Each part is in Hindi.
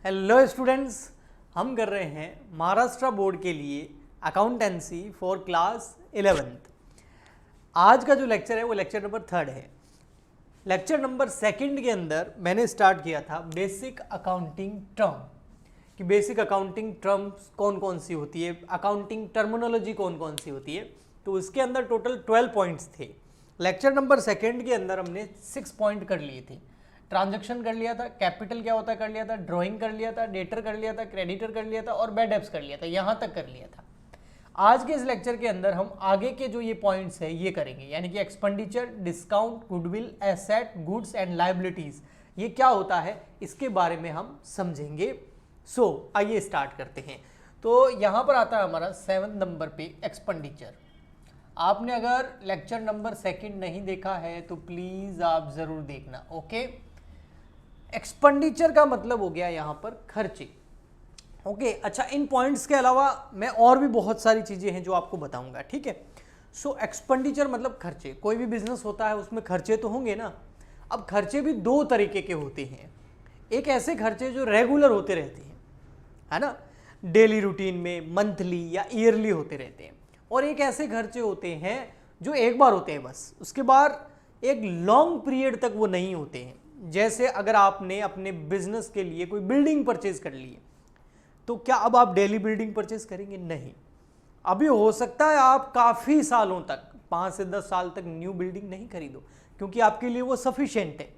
हेलो स्टूडेंट्स, हम कर रहे हैं महाराष्ट्र बोर्ड के लिए अकाउंटेंसी फॉर क्लास 11th। आज का जो लेक्चर है वो लेक्चर नंबर 3 है। लेक्चर नंबर 2 के अंदर मैंने स्टार्ट किया था बेसिक अकाउंटिंग टर्म कि बेसिक अकाउंटिंग टर्म्स कौन कौन सी होती है, अकाउंटिंग टर्मिनोलॉजी कौन कौन सी होती है। तो उसके अंदर टोटल 12 पॉइंट्स थे। लेक्चर नंबर 2 के अंदर हमने 6 पॉइंट कर लिए थे। ट्रांजैक्शन कर लिया था, कैपिटल क्या होता है कर लिया था, ड्राइंग कर लिया था, डेटर कर लिया था, क्रेडिटर कर लिया था और बैड डेब्ट्स कर लिया था, यहाँ तक कर लिया था। आज के इस लेक्चर के अंदर हम आगे के जो ये पॉइंट्स है ये करेंगे, यानी कि expenditure, discount, goodwill, asset, goods and liabilities, ये क्या होता है इसके बारे में हम समझेंगे। सो आइए स्टार्ट करते हैं। तो यहाँ पर आता है हमारा 7 नंबर पे एक्सपेंडिचर। आपने अगर लेक्चर नंबर 2 नहीं देखा है तो प्लीज आप जरूर देखना। ओके, एक्सपेंडिचर का मतलब हो गया यहाँ पर खर्चे। ओके, अच्छा, इन पॉइंट्स के अलावा मैं और भी बहुत सारी चीजें हैं जो आपको बताऊंगा, ठीक है। सो एक्सपेंडिचर मतलब खर्चे। कोई भी बिजनेस होता है उसमें खर्चे तो होंगे ना। अब खर्चे भी 2 तरीके के होते हैं। एक ऐसे खर्चे जो रेगुलर होते रहते हैं, है ना, डेली रूटीन में, मंथली या ईयरली होते रहते हैं, और एक ऐसे खर्चे होते हैं जो एक बार होते हैं बस, उसके बाद एक लॉन्ग पीरियड तक वो नहीं होते हैं। जैसे अगर आपने अपने बिजनेस के लिए कोई बिल्डिंग परचेज कर ली है तो क्या अब आप डेली बिल्डिंग परचेज करेंगे? नहीं। अभी हो सकता है आप काफी सालों तक, 5 से 10 साल तक न्यू बिल्डिंग नहीं खरीदो क्योंकि आपके लिए वो सफिशिएंट है।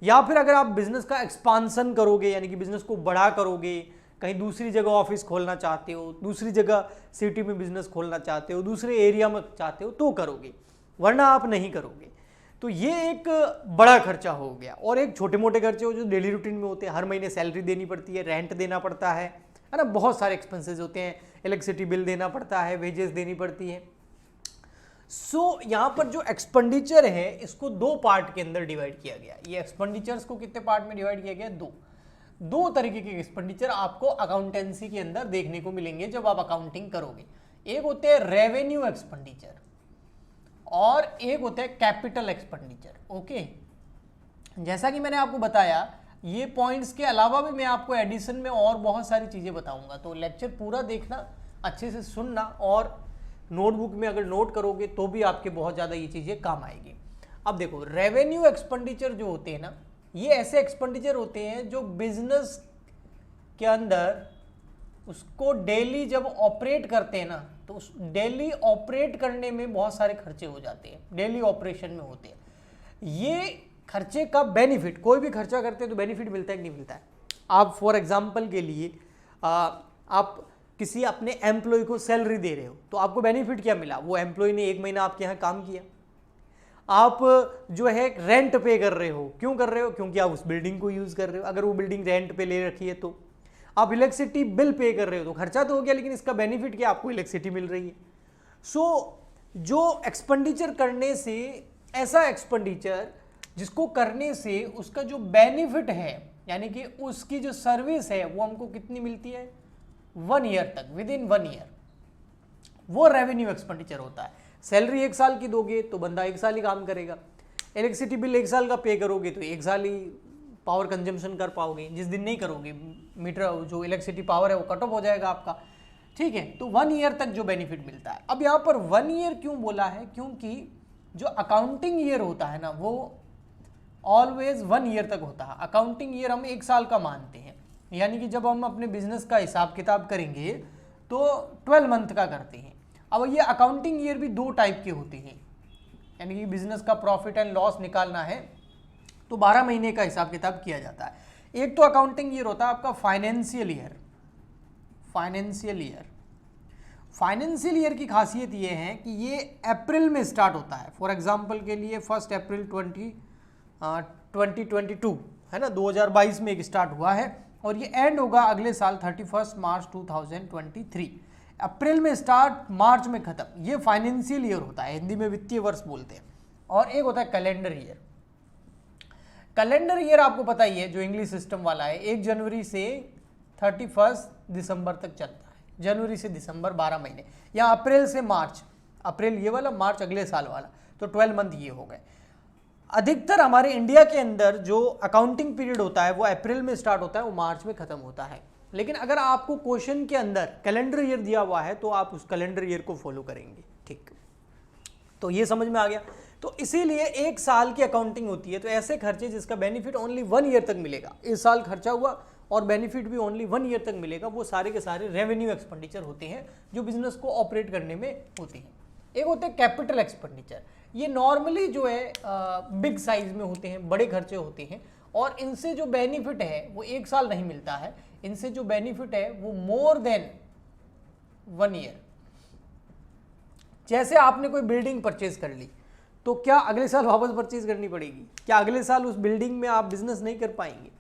या फिर अगर आप बिजनेस का एक्सपांसन करोगे, यानी कि बिजनेस को बड़ा करोगे, कहीं दूसरी जगह ऑफिस खोलना चाहते हो, दूसरी जगह सिटी में बिजनेस खोलना चाहते हो, दूसरे एरिया में चाहते हो तो करोगे, वरना आप नहीं करोगे। तो ये एक बड़ा खर्चा हो गया। और एक छोटे मोटे खर्चे हो जो डेली रूटीन में होते हैं, हर महीने सैलरी देनी पड़ती है, रेंट देना पड़ता है ना, बहुत सारे एक्सपेंसेस होते हैं, इलेक्ट्रिसिटी बिल देना पड़ता है, वेजेस देनी पड़ती है। सो यहाँ पर जो एक्सपेंडिचर है इसको 2 पार्ट के अंदर डिवाइड किया गया। ये एक्सपेंडिचर्स को कितने पार्ट में डिवाइड किया गया? 2 तरीके के एक्सपेंडिचर आपको अकाउंटेंसी के अंदर देखने को मिलेंगे जब आप अकाउंटिंग करोगे। एक होते हैं रेवेन्यू एक्सपेंडिचर और एक होता है कैपिटल एक्सपेंडिचर। ओके, जैसा कि मैंने आपको बताया, ये पॉइंट्स के अलावा भी मैं आपको एडिशन में और बहुत सारी चीजें बताऊंगा। तो लेक्चर पूरा देखना, अच्छे से सुनना, और नोटबुक में अगर नोट करोगे तो भी आपके बहुत ज्यादा ये चीजें काम आएगी। अब देखो, रेवेन्यू एक्सपेंडिचर जो होते हैं ना, ये ऐसे एक्सपेंडिचर होते हैं जो बिजनेस के अंदर उसको डेली जब ऑपरेट करते हैं ना, तो उस डेली ऑपरेट करने में बहुत सारे खर्चे हो जाते हैं, डेली ऑपरेशन में होते हैं। ये खर्चे का बेनिफिट, कोई भी खर्चा करते हैं तो बेनिफिट मिलता है कि नहीं मिलता है? आप फॉर एग्जांपल के लिए आप किसी अपने एम्प्लॉय को सैलरी दे रहे हो तो आपको बेनिफिट क्या मिला? वो एम्प्लॉय ने 1 महीना आपके यहाँ काम किया। आप जो है रेंट पे कर रहे हो, क्यों कर रहे हो? क्योंकि आप उस बिल्डिंग को यूज कर रहे हो। अगर वो बिल्डिंग रेंट पे ले रखी है तो आप इलेक्ट्रिसिटी बिल पे कर रहे हो, तो खर्चा तो हो गया, लेकिन इसका बेनिफिट क्या? आपको इलेक्ट्रिसिटी मिल रही है। सो जो एक्सपेंडिचर करने से, ऐसा एक्सपेंडिचर जिसको करने से उसका जो बेनिफिट है, यानी कि उसकी जो सर्विस है वो हमको कितनी मिलती है? 1 ईयर तक, विद इन 1 ईयर, वो रेवेन्यू एक्सपेंडिचर होता है। सैलरी 1 साल की दोगे तो बंदा 1 साल ही काम करेगा। इलेक्ट्रिसिटी बिल 1 साल का पे करोगे तो 1 साल ही पावर कंजम्पशन कर पाओगे। जिस दिन नहीं करोगे, मीटर जो इलेक्ट्रिसिटी पावर है वो कट ऑफ हो जाएगा आपका, ठीक है। तो 1 ईयर तक जो बेनिफिट मिलता है। अब यहाँ पर 1 ईयर क्यों बोला है? क्योंकि जो अकाउंटिंग ईयर होता है ना, वो ऑलवेज 1 ईयर तक होता है। अकाउंटिंग ईयर हम 1 साल का मानते हैं, यानी कि जब हम अपने बिजनेस का हिसाब किताब करेंगे तो 12 मंथ का करते हैं। अब ये अकाउंटिंग ईयर भी 2 टाइप के होते हैं, यानी कि बिजनेस का प्रॉफिट एंड लॉस निकालना है तो 12 महीने का हिसाब किताब किया जाता है। एक तो अकाउंटिंग ईयर होता है आपका फाइनेंशियल ईयर। फाइनेंशियल ईयर की खासियत ये है कि ये अप्रैल में स्टार्ट होता है। फॉर एग्जांपल के लिए 1 अप्रैल 2022 है ना, 2022 में एक स्टार्ट हुआ है और ये एंड होगा अगले साल 31 मार्च 2023। अप्रैल में स्टार्ट, मार्च में खत्म, ये फाइनेंशियल ईयर होता है, हिंदी में वित्तीय वर्ष बोलते हैं। और एक होता है कैलेंडर ईयर। कैलेंडर ईयर आपको पता ही है, जो इंग्लिश सिस्टम वाला है, 1 जनवरी से 31 दिसंबर तक चलता है। जनवरी से दिसंबर 12 महीने, या अप्रैल से मार्च, अप्रैल ये वाला, मार्च अगले साल वाला, तो 12 मंथ ये हो गए। अधिकतर हमारे इंडिया के अंदर जो अकाउंटिंग पीरियड होता है वो अप्रैल में स्टार्ट होता है, वो मार्च में खत्म होता है। लेकिन अगर आपको क्वेश्चन के अंदर कैलेंडर ईयर दिया हुआ है तो आप उस कैलेंडर ईयर को फॉलो करेंगे। ठीक, तो ये समझ में आ गया। तो इसीलिए एक साल की अकाउंटिंग होती है, तो ऐसे खर्चे जिसका बेनिफिट ओनली 1 ईयर तक मिलेगा, इस साल खर्चा हुआ और बेनिफिट भी ओनली 1 ईयर तक मिलेगा, वो सारे के सारे रेवेन्यू एक्सपेंडिचर होते हैं जो बिजनेस को ऑपरेट करने में होते हैं। एक होते हैं कैपिटल एक्सपेंडिचर, ये नॉर्मली जो है बिग साइज में होते हैं, बड़े खर्चे होते हैं, और इनसे जो बेनिफिट है वो 1 साल नहीं मिलता है, इनसे जो बेनिफिट है वो मोर देन 1 ईयर। जैसे आपने कोई बिल्डिंग परचेज कर ली तो क्या अगले साल वापस परचेज करनी पड़ेगी? क्या अगले साल उस बिल्डिंग में आप बिजनेस नहीं कर पाएंगे?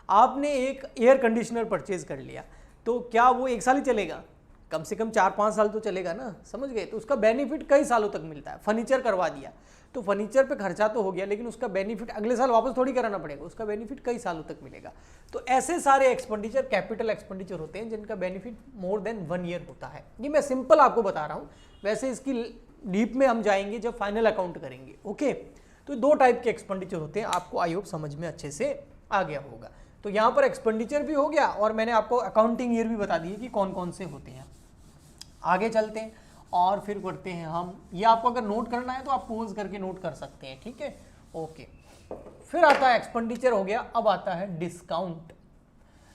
आपने एक एयर कंडीशनर परचेज कर लिया तो क्या वो 1 साल ही चलेगा? कम से कम 4-5 साल तो चलेगा ना, समझ गए? तो उसका बेनिफिट कई सालों तक मिलता है। फर्नीचर करवा दिया तो फर्नीचर पे खर्चा तो हो गया, लेकिन उसका बेनिफिट अगले साल वापस थोड़ी कराना पड़ेगा, उसका बेनिफिट कई सालों तक मिलेगा। तो ऐसे सारे एक्सपेंडिचर कैपिटल एक्सपेंडिचर होते हैं जिनका बेनिफिट मोर देन 1 ईयर होता है। ये मैं सिंपल आपको बता रहा हूँ, वैसे इसकी डीप में हम जाएंगे जब फाइनल अकाउंट करेंगे। ओके, तो 2 टाइप के एक्सपेंडिचर होते हैं, आपको आई होप समझ में अच्छे से आ गया होगा। तो यहाँ पर एक्सपेंडिचर भी हो गया और मैंने आपको अकाउंटिंग ईयर भी बता दिए कि कौन कौन से होते हैं। आगे चलते हैं और फिर करते हैं हम, ये आपको अगर नोट करना है तो आप पॉज करके नोट कर सकते हैं, ठीक है? ओके, फिर आता है एक्सपेंडिचर हो गया, अब आता है डिस्काउंट।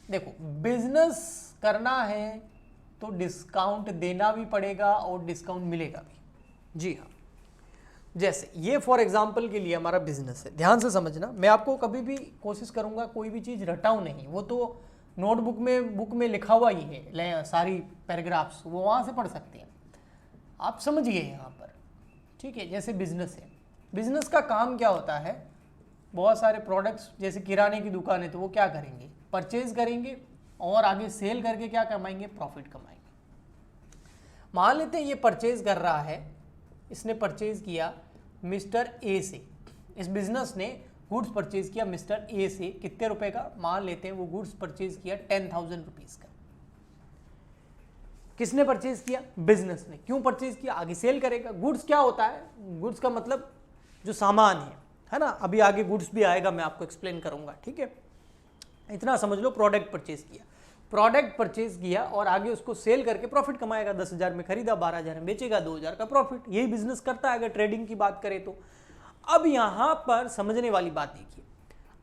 देखो, बिजनेस करना है तो डिस्काउंट देना भी पड़ेगा और डिस्काउंट मिलेगा भी। जी हाँ, जैसे ये फॉर एग्जांपल के लिए हमारा बिजनेस है, ध्यान से समझना। मैं आपको कभी भी कोशिश करूंगा कोई भी चीज़ रटाऊं नहीं, वो तो नोटबुक में बुक में लिखा हुआ ही है, सारी पैराग्राफ्स वो वहाँ से पढ़ सकते हैं, आप समझिए यहाँ पर, ठीक है? जैसे बिजनेस है, बिजनेस का काम क्या होता है? बहुत सारे प्रोडक्ट्स, जैसे किराने की दुकान है तो वो क्या करेंगे? परचेज करेंगे और आगे सेल करके क्या कमाएंगे? प्रॉफिट कमाएंगे। मान लेते हैं ये परचेज कर रहा है, इसने परचेज किया मिस्टर ए से, इस बिजनेस ने गुड्स परचेज किया मिस्टर ए से, कितने रुपए का? मान लेते हैं वो गुड्स परचेज किया 10,000 रुपीज का। किसने परचेज किया? बिजनेस ने। क्यों परचेज किया? आगे सेल करेगा। गुड्स क्या होता है? गुड्स का मतलब जो सामान है ना? अभी आगे गुड्स भी आएगा, मैं आपको एक्सप्लेन करूंगा, ठीक है? इतना समझ लो, प्रोडक्ट परचेज किया, प्रोडक्ट परचेज किया और आगे उसको सेल करके प्रॉफिट कमाएगा। 10,000 में खरीदा, 12,000 में बेचेगा, 2,000 का प्रॉफिट। यही बिजनेस करता है अगर ट्रेडिंग की बात करें तो। अब यहां पर समझने वाली बात देखिए,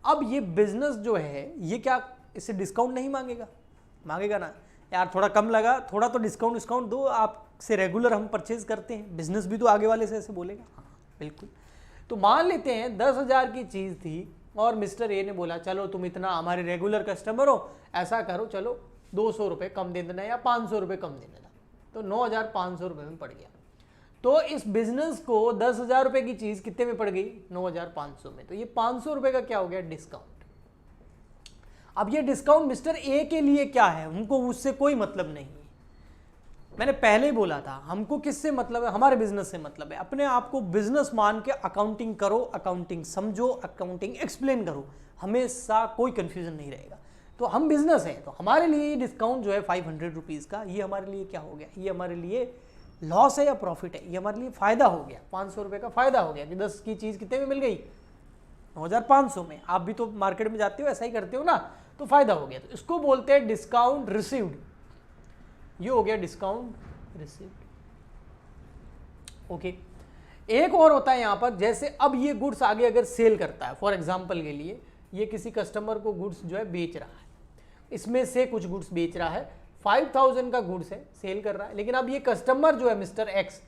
अब ये बिजनेस जो है ये क्या इससे डिस्काउंट नहीं मांगेगा? मांगेगा ना, यार थोड़ा कम लगा, थोड़ा तो डिस्काउंट दो, आपसे रेगुलर हम परचेज करते हैं। बिजनेस भी तो आगे वाले से ऐसे बोलेगा, हाँ बिल्कुल। तो मान लेते हैं 10,000 की चीज थी और मिस्टर ए ने बोला चलो तुम इतना हमारे रेगुलर कस्टमर हो, ऐसा करो चलो 200 रुपये कम दे देना या 500 रुपये कम दे देना, तो 9,500 रुपये में पड़ गया। तो इस बिजनेस को 10,000 रुपये की चीज़ कितने में पड़ गई? 9,500 में। तो ये 500 रुपये का क्या हो गया? डिस्काउंट। अब ये डिस्काउंट मिस्टर ए के लिए क्या है? उनको उससे कोई मतलब नहीं है। मैंने पहले ही बोला था, हमको किससे मतलब है? हमारे बिजनेस से मतलब है। अपने आप को बिजनेस मान के अकाउंटिंग करो, अकाउंटिंग समझो, अकाउंटिंग एक्सप्लेन करो, हमेशा कोई कंफ्यूजन नहीं रहेगा। तो हम बिजनेस है तो हमारे लिए डिस्काउंट जो है 500 रुपीज़ का, ये हमारे लिए क्या हो गया? ये हमारे लिए लॉस है या प्रॉफिट है? ये हमारे लिए फायदा हो गया। 500 रुपये का फायदा हो गया कि 10 की चीज़ कितने में मिल गई? 9,500 में। आप भी तो मार्केट में जाते हो, ऐसा ही करते हो ना, तो फायदा हो गया। तो इसको बोलते हैं डिस्काउंट रिसीव्ड। ये हो गया डिस्काउंट रिसीव्ड। ओके, एक और होता है यहां पर, जैसे अब ये गुड्स आगे अगर सेल करता है, फॉर एग्जांपल के लिए ये किसी कस्टमर को गुड्स जो है बेच रहा है, इसमें से कुछ गुड्स बेच रहा है, 5,000 का गुड्स है, सेल कर रहा है। लेकिन अब ये कस्टमर जो है मिस्टर एक्स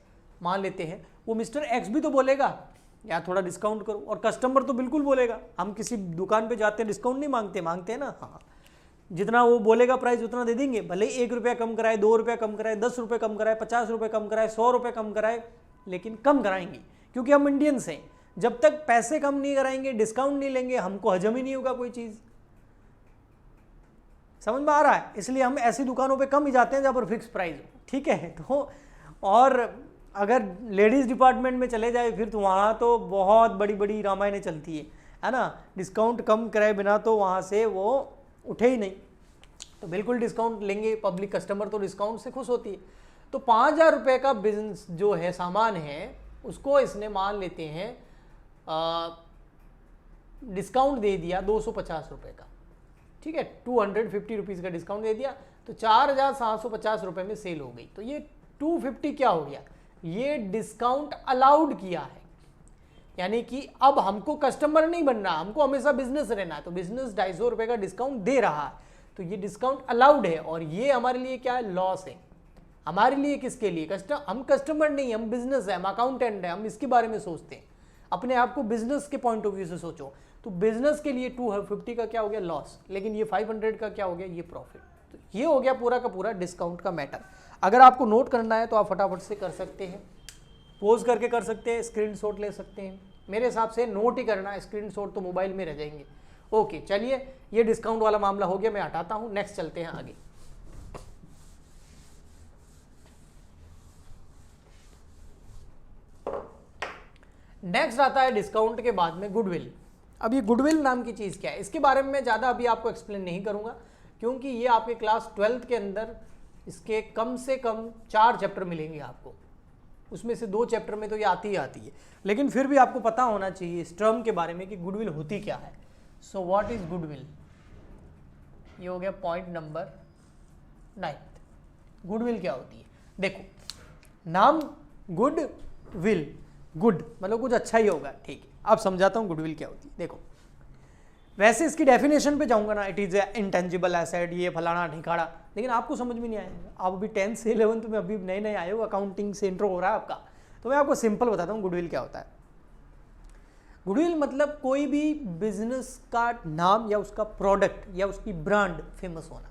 मान लेते हैं, वो मिस्टर एक्स भी तो बोलेगा यार थोड़ा डिस्काउंट करो, और कस्टमर तो बिल्कुल बोलेगा। हम किसी दुकान पे जाते हैं डिस्काउंट नहीं मांगते हैं ना, हाँ जितना वो बोलेगा प्राइस उतना दे देंगे, भले 1 रुपया कम कराए, 2 रुपया कम कराए, 10 रुपये कम कराए, 50 रुपये कम कराए, 100 रुपये कम कराए, लेकिन कम कराएंगे क्योंकि हम इंडियंस हैं। जब तक पैसे कम नहीं कराएंगे, डिस्काउंट नहीं लेंगे, हमको हजम ही नहीं होगा कोई चीज़। समझ में आ रहा है? इसलिए हम ऐसी दुकानों पे कम ही जाते हैं जहाँ पर फिक्स प्राइस हो, ठीक है? तो और अगर लेडीज़ डिपार्टमेंट में चले जाए फिर तो वहाँ तो बहुत बड़ी बड़ी रामायणें चलती है ना? डिस्काउंट कम कराए बिना तो वहाँ से वो उठे ही नहीं। तो बिल्कुल डिस्काउंट लेंगे, पब्लिक कस्टमर तो डिस्काउंट से खुश होती है। तो 5,000 रुपये का बिजनेस जो है, सामान है, उसको इसने मान लेते हैं डिस्काउंट दे दिया 250 रुपये का, ठीक है, 250 रुपीज़ का डिस्काउंट दे दिया, तो 4750 रुपये में सेल हो गई। तो ये 250 क्या हो गया, ये डिस्काउंट अलाउड किया है, यानी कि अब हमको कस्टमर नहीं बनना, हमको हमेशा बिजनेस रहना है, तो बिजनेस 250 रुपये का डिस्काउंट दे रहा है, तो ये डिस्काउंट अलाउड है, और ये हमारे लिए क्या है, लॉस है। हमारे लिए किसके लिए, हम कस्टमर नहीं, हम बिजनेस है, हम अकाउंटेंट है, हम इसके बारे में सोचते हैं, अपने आप को बिजनेस के पॉइंट ऑफ व्यू से सोचो। तो बिजनेस के लिए 250 का क्या हो गया, लॉस, लेकिन ये 500 का क्या हो गया, ये प्रॉफिट। तो ये हो गया पूरा का पूरा डिस्काउंट का मैटर। अगर आपको नोट करना है तो आप फटाफट से कर सकते हैं, पोज करके कर सकते हैं, स्क्रीनशॉट ले सकते हैं। मेरे हिसाब से नोट ही करना है, स्क्रीनशॉट तो मोबाइल में रह जाएंगे। ओके, चलिए, ये डिस्काउंट वाला मामला हो गया, मैं हटाता हूं, नेक्स्ट चलते हैं आगे। नेक्स्ट आता है डिस्काउंट के बाद में गुडविल। अब ये गुडविल नाम की चीज़ क्या है, इसके बारे में मैं ज़्यादा अभी आपको एक्सप्लेन नहीं करूँगा, क्योंकि ये आपके क्लास 12th के अंदर इसके कम से कम 4 चैप्टर मिलेंगे आपको, उसमें से 2 चैप्टर में तो ये आती ही आती है, लेकिन फिर भी आपको पता होना चाहिए इस टर्म के बारे में कि गुडविल होती क्या है। सो व्हाट इज गुडविल, ये हो गया पॉइंट नंबर 9। गुडविल क्या होती है, देखो नाम गुडविल, गुड मतलब कुछ अच्छा ही होगा, ठीक है, अब समझाता हूँ गुडविल क्या होती है। देखो, वैसे इसकी डेफिनेशन पे जाऊंगा ना, it is a intangible asset, ये फलाना ढिकाड़ा, लेकिन आपको समझ में नहीं आएगा। आप अभी 10th से 11th में अभी नए नए आए हो, अकाउंटिंग से इंट्रो हो रहा है आपका, तो मैं आपको सिंपल बताता हूँ गुडविल क्या होता है। गुडविल मतलब कोई भी बिजनेस का नाम या उसका प्रोडक्ट या उसकी ब्रांड फेमस होना।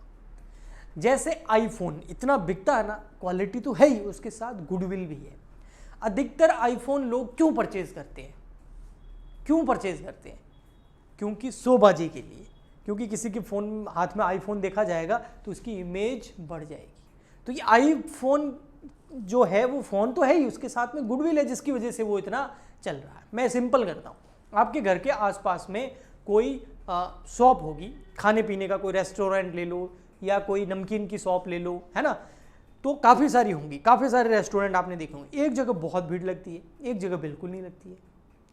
जैसे आईफोन इतना बिकता है ना, क्वालिटी तो है ही, उसके साथ गुडविल भी है। अधिकतर आईफोन लोग क्यों परचेज करते हैं, क्यों परचेज करते हैं, क्योंकि शोबाजी के लिए, क्योंकि किसी के फोन हाथ में आईफोन देखा जाएगा तो उसकी इमेज बढ़ जाएगी। तो ये आईफोन जो है वो फ़ोन तो है ही, उसके साथ में गुडविल है जिसकी वजह से वो इतना चल रहा है। मैं सिंपल करता हूँ, आपके घर के आसपास में कोई शॉप होगी, खाने पीने का कोई रेस्टोरेंट ले लो या कोई नमकीन की शॉप ले लो, है ना, तो काफ़ी सारी होंगी, काफ़ी सारे रेस्टोरेंट आपने देखे होंगे। एक जगह बहुत भीड़ लगती है, एक जगह बिल्कुल नहीं लगती है।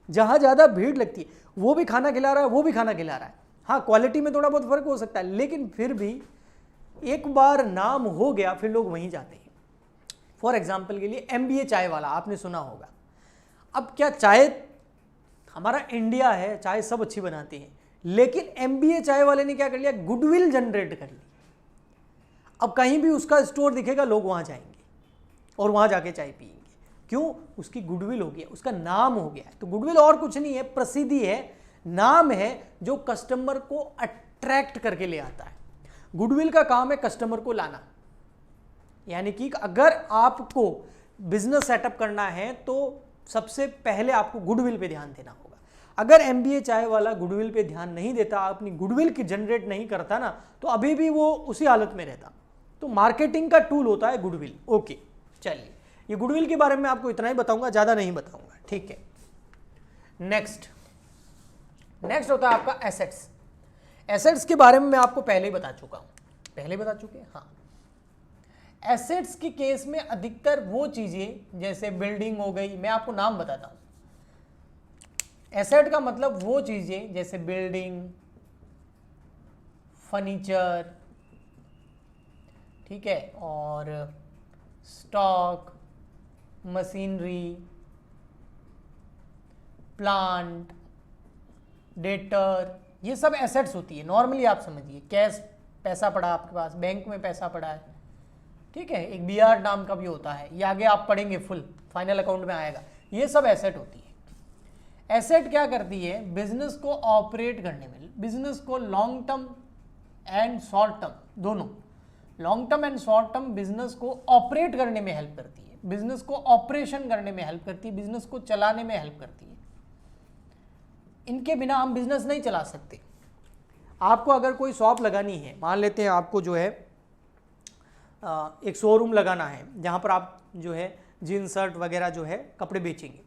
जहाँ ज़्यादा भीड़ लगती है वो भी खाना खिला रहा है, वो भी खाना खिला रहा है, हाँ क्वालिटी में थोड़ा बहुत फ़र्क हो सकता है, लेकिन फिर भी एक बार नाम हो गया फिर लोग वहीं जाते हैं। फॉर एग्जाम्पल के लिए MBA चाय वाला आपने सुना होगा। अब क्या चाय, हमारा इंडिया है, चाय सब अच्छी बनाते हैं, लेकिन MBA चाय वाले ने क्या कर लिया, गुडविल जनरेट कर ली। अब कहीं भी उसका स्टोर दिखेगा लोग वहाँ जाएंगे और वहाँ जाके चाय पिएंगे, क्यों, उसकी गुडविल हो गया, उसका नाम हो गया। तो गुडविल और कुछ नहीं है, प्रसिद्धि है, नाम है जो कस्टमर को अट्रैक्ट करके ले आता है। गुडविल का काम है कस्टमर को लाना, यानी कि अगर आपको बिजनेस सेटअप करना है तो सबसे पहले आपको गुडविल पे ध्यान देना होगा। अगर MBA चाय वाला गुडविल पे ध्यान नहीं देता, अपनी गुडविल की जनरेट नहीं करता ना, तो अभी भी वो उसी हालत में रहता। तो मार्केटिंग का टूल होता है गुडविल। ओके, चलिए, ये गुडविल के बारे में आपको इतना ही बताऊंगा, ज़्यादा नहीं बताऊंगा, ठीक है। नेक्स्ट होता है आपका एसेट्स। एसेट्स के बारे में मैं आपको पहले ही बता चुका हूं, पहले बता चुके हैं, हाँ। एसेट्स के केस में अधिकतर वो चीज़ें जैसे बिल्डिंग हो गई, मैं आपको नाम बताता हूं। एसेट का मतलब वो चीज़ें जैसे बिल्डिंग, फर्नीचर, ठीक है, और स्टॉक, मशीनरी, प्लांट, डेटर, ये सब एसेट्स होती है। नॉर्मली आप समझिए, कैश पैसा पड़ा आपके पास, बैंक में पैसा पड़ा है, ठीक है, एक BR नाम का भी होता है, ये आगे आप पढ़ेंगे, फुल फाइनल अकाउंट में आएगा, ये सब एसेट होती है। एसेट क्या करती है, बिजनेस को ऑपरेट करने में, बिजनेस को long term and short term दोनों, long term and short term business को ऑपरेट करने में हेल्प करती है, बिजनेस को ऑपरेशन करने में हेल्प करती है, बिजनेस को चलाने में हेल्प करती है। इनके बिना हम बिजनेस नहीं चला सकते। आपको अगर कोई शॉप लगानी है, मान लेते हैं आपको जो है एक शोरूम लगाना है जहाँ पर आप जो है जीन्स शर्ट वगैरह जो है कपड़े बेचेंगे,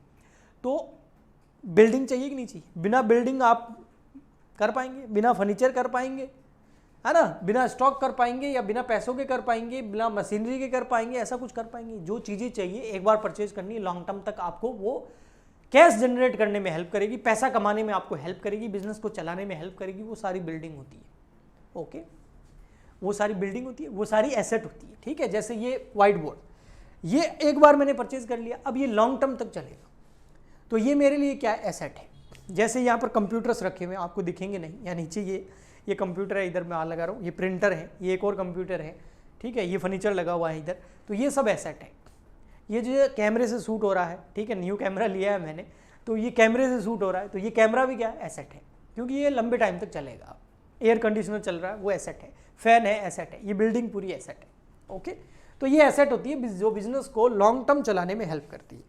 तो बिल्डिंग चाहिए कि नहीं चाहिए? बिना बिल्डिंग आप कर पाएंगे? बिना फर्नीचर कर पाएंगे, है ना? बिना स्टॉक कर पाएंगे या बिना पैसों के कर पाएंगे, बिना मशीनरी के कर पाएंगे? ऐसा कुछ कर पाएंगे? जो चीज़ें चाहिए एक बार परचेज करनी, लॉन्ग टर्म तक आपको वो कैश जनरेट करने में हेल्प करेगी, पैसा कमाने में आपको हेल्प करेगी, बिजनेस को चलाने में हेल्प करेगी, वो सारी बिल्डिंग होती है। ओके, वो सारी बिल्डिंग होती है, वो सारी एसेट होती है। ठीक है, जैसे ये व्हाइट बोर्ड, ये एक बार मैंने परचेज कर लिया, अब ये लॉन्ग टर्म तक चलेगा, तो ये मेरे लिए क्या है, एसेट है। जैसे यहाँ पर कंप्यूटर्स रखे हुए हैं, आपको दिखेंगे नहीं, या नीचे ये कंप्यूटर है, इधर मैं आ लगा रहा हूँ, ये प्रिंटर है, ये एक और कंप्यूटर है, ठीक है, ये फर्नीचर लगा हुआ है इधर, तो ये सब एसेट है। ये जो कैमरे से शूट हो रहा है, ठीक है, न्यू कैमरा लिया है मैंने, तो ये कैमरे से शूट हो रहा है, तो ये कैमरा भी क्या है, एसेट है, क्योंकि ये लंबे टाइम तक चलेगा। एयर कंडीशनर चल रहा है, वो एसेट है, फैन है, एसेट है, ये बिल्डिंग पूरी एसेट है। ओके, तो ये एसेट होती है जो बिजनेस को लॉन्ग टर्म चलाने में हेल्प करती है।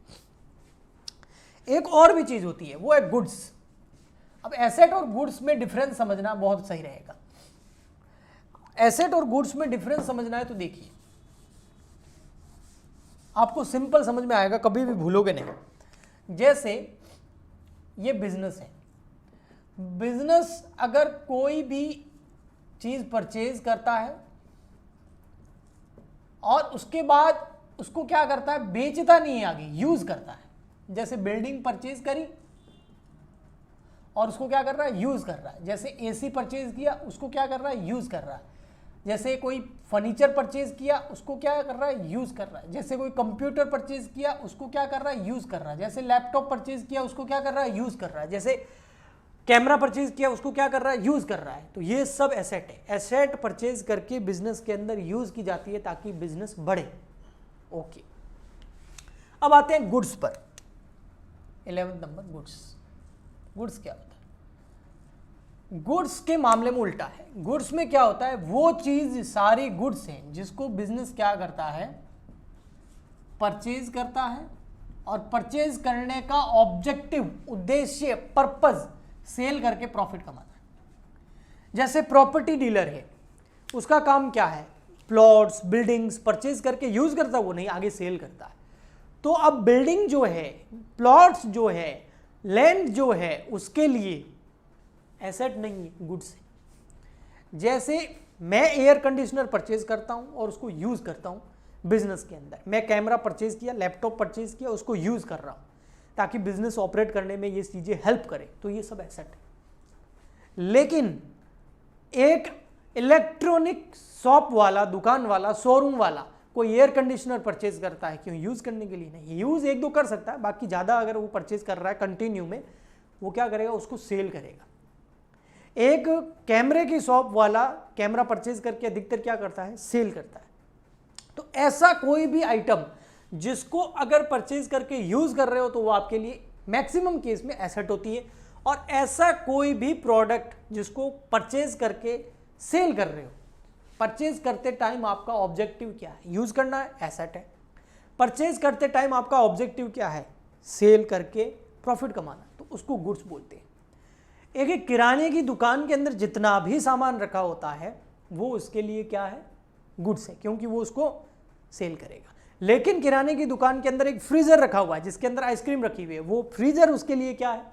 एक और भी चीज होती है, वो है गुड्स। अब एसेट और गुड्स में डिफरेंस समझना बहुत सही रहेगा। एसेट और गुड्स में डिफरेंस समझना है तो देखिए, आपको सिंपल समझ में आएगा, कभी भी भूलोगे नहीं। जैसे ये बिजनेस है, बिजनेस अगर कोई भी चीज परचेज करता है और उसके बाद उसको क्या करता है, बेचता नहीं है, आगे यूज करता है। जैसे बिल्डिंग परचेज करी और उसको क्या कर रहा है, यूज कर रहा है। जैसे एसी परचेज किया, उसको क्या कर रहा है, यूज कर रहा है। जैसे कोई फर्नीचर परचेज किया, उसको क्या कर रहा है, यूज कर रहा है। जैसे कोई कंप्यूटर परचेज किया, उसको क्या कर रहा है, यूज कर रहा है। जैसे लैपटॉप परचेज किया, उसको क्या कर रहा है, यूज कर रहा है। जैसे कैमरा परचेज किया, उसको क्या कर रहा है, यूज कर रहा है। तो ये सब एसेट है। एसेट परचेज करके बिजनेस के अंदर यूज की जाती है ताकि बिजनेस बढ़े। ओके, अब आते हैं गुड्स पर। 11 नंबर गुड्स। गुड्स क्या होता है? गुड्स के मामले में उल्टा है। गुड्स में क्या होता है, वो चीज सारी गुड्स हैं जिसको बिजनेस क्या करता है, परचेज करता है, और परचेज करने का ऑब्जेक्टिव, उद्देश्य, पर्पस सेल करके प्रॉफिट कमाना है। जैसे प्रॉपर्टी डीलर है, उसका काम क्या है, प्लॉट्स, बिल्डिंग्स परचेज करके यूज करता है, वो नहीं, आगे सेल करता है। तो अब बिल्डिंग जो है, प्लॉट्स जो है, लैंड जो है, उसके लिए एसेट नहीं है, गुड्स है। जैसे मैं एयर कंडीशनर परचेज करता हूं और उसको यूज करता हूं बिजनेस के अंदर। मैं कैमरा परचेज किया, लैपटॉप परचेज किया, उसको यूज कर रहा हूं ताकि बिजनेस ऑपरेट करने में ये चीजें हेल्प करें, तो ये सब एसेट है। लेकिन एक इलेक्ट्रॉनिक शॉप वाला, दुकान वाला, शोरूम वाला कोई एयर कंडीशनर परचेज करता है, क्यों, यूज करने के लिए नहीं। यूज एक दो कर सकता है, बाकी ज्यादा अगर वो परचेज कर रहा है कंटिन्यू में, वो क्या करेगा, उसको सेल करेगा। एक कैमरे की शॉप वाला कैमरा परचेज करके अधिकतर क्या करता है, सेल करता है। तो ऐसा कोई भी आइटम जिसको अगर परचेज करके यूज कर रहे हो तो वो आपके लिए मैक्सिमम केस में एसेट होती है। और ऐसा कोई भी प्रोडक्ट जिसको परचेज करके सेल कर रहे हो, परचेज करते टाइम आपका ऑब्जेक्टिव क्या है, यूज करना है, एसेट है। परचेज करते टाइम आपका ऑब्जेक्टिव क्या है, सेल करके प्रॉफिट कमाना, तो उसको गुड्स बोलते हैं। एक किराने की दुकान के अंदर जितना भी सामान रखा होता है वो उसके लिए क्या है, गुड्स है, क्योंकि वो उसको सेल करेगा। लेकिन किराने की दुकान के अंदर एक फ्रीजर रखा हुआ है जिसके अंदर आइसक्रीम रखी हुई है, वो फ्रीजर उसके लिए क्या है,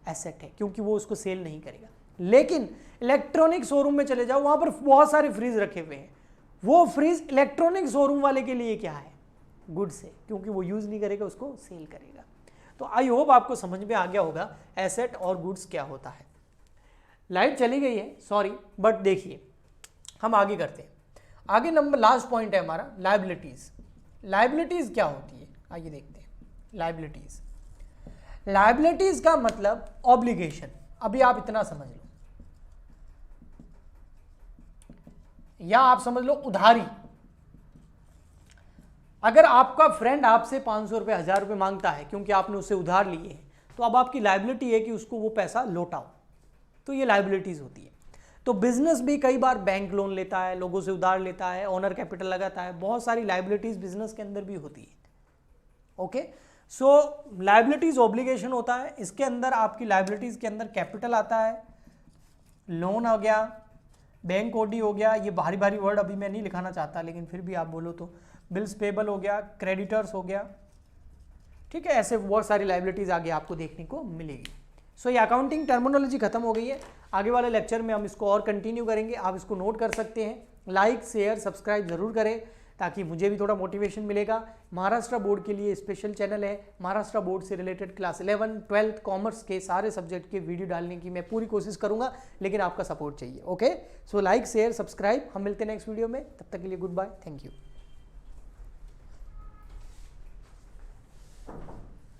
एसेट है, क्योंकि वो उसको सेल नहीं करेगा। लेकिन इलेक्ट्रॉनिक शोरूम में चले जाओ, वहां पर बहुत सारे फ्रीज रखे हुए हैं, वो फ्रीज इलेक्ट्रॉनिक शोरूम वाले के लिए क्या है, गुड्स है, क्योंकि वो यूज नहीं करेगा, उसको सेल करेगा। तो आई होप आपको समझ में आ गया होगा एसेट और गुड्स क्या होता है। लाइट चली गई है, सॉरी, बट देखिए हम आगे करते हैं। आगे नंबर लास्ट पॉइंट है हमारा, लायबिलिटीज। लायबिलिटीज क्या होती है, आइए देखते हैं। लायबिलिटीज, लायबिलिटीज का मतलब ऑब्लिगेशन। अभी आप इतना समझ लो, या आप समझ लो उधारी। अगर आपका फ्रेंड आपसे 500 रुपये, 1000 रुपये मांगता है क्योंकि आपने उससे उधार लिए हैं, तो अब आपकी लायबिलिटी है कि उसको वो पैसा लौटाओ, तो ये लायबिलिटीज होती है। तो बिजनेस भी कई बार बैंक लोन लेता है, लोगों से उधार लेता है, ओनर कैपिटल लगाता है, बहुत सारी लायबिलिटीज बिजनेस के अंदर भी होती है। ओके, सो लायबिलिटीज ऑब्लिगेशन होता है, इसके अंदर आपकी लायबिलिटीज के अंदर कैपिटल आता है, लोन हो गया, बैंक ओडी हो गया, ये भारी भारी वर्ड अभी मैं नहीं लिखाना चाहता, लेकिन फिर भी आप बोलो तो बिल्स पेबल हो गया, क्रेडिटर्स हो गया, ठीक है। ऐसे बहुत सारी लायबिलिटीज आगे आपको देखने को मिलेगी। सो ये अकाउंटिंग टर्मिनोलॉजी खत्म हो गई है। आगे वाले लेक्चर में हम इसको और कंटिन्यू करेंगे, आप इसको नोट कर सकते हैं। लाइक, शेयर, सब्सक्राइब जरूर करें। ताकि मुझे भी थोड़ा मोटिवेशन मिलेगा। महाराष्ट्र बोर्ड के लिए स्पेशल चैनल है, महाराष्ट्र बोर्ड से रिलेटेड क्लास 11, 12 कॉमर्स के सारे सब्जेक्ट के वीडियो डालने की मैं पूरी कोशिश करूंगा, लेकिन आपका सपोर्ट चाहिए। Okay, so like share subscribe, हम मिलते हैं नेक्स्ट वीडियो में, तब तक के लिए गुड बाय, थैंक यू।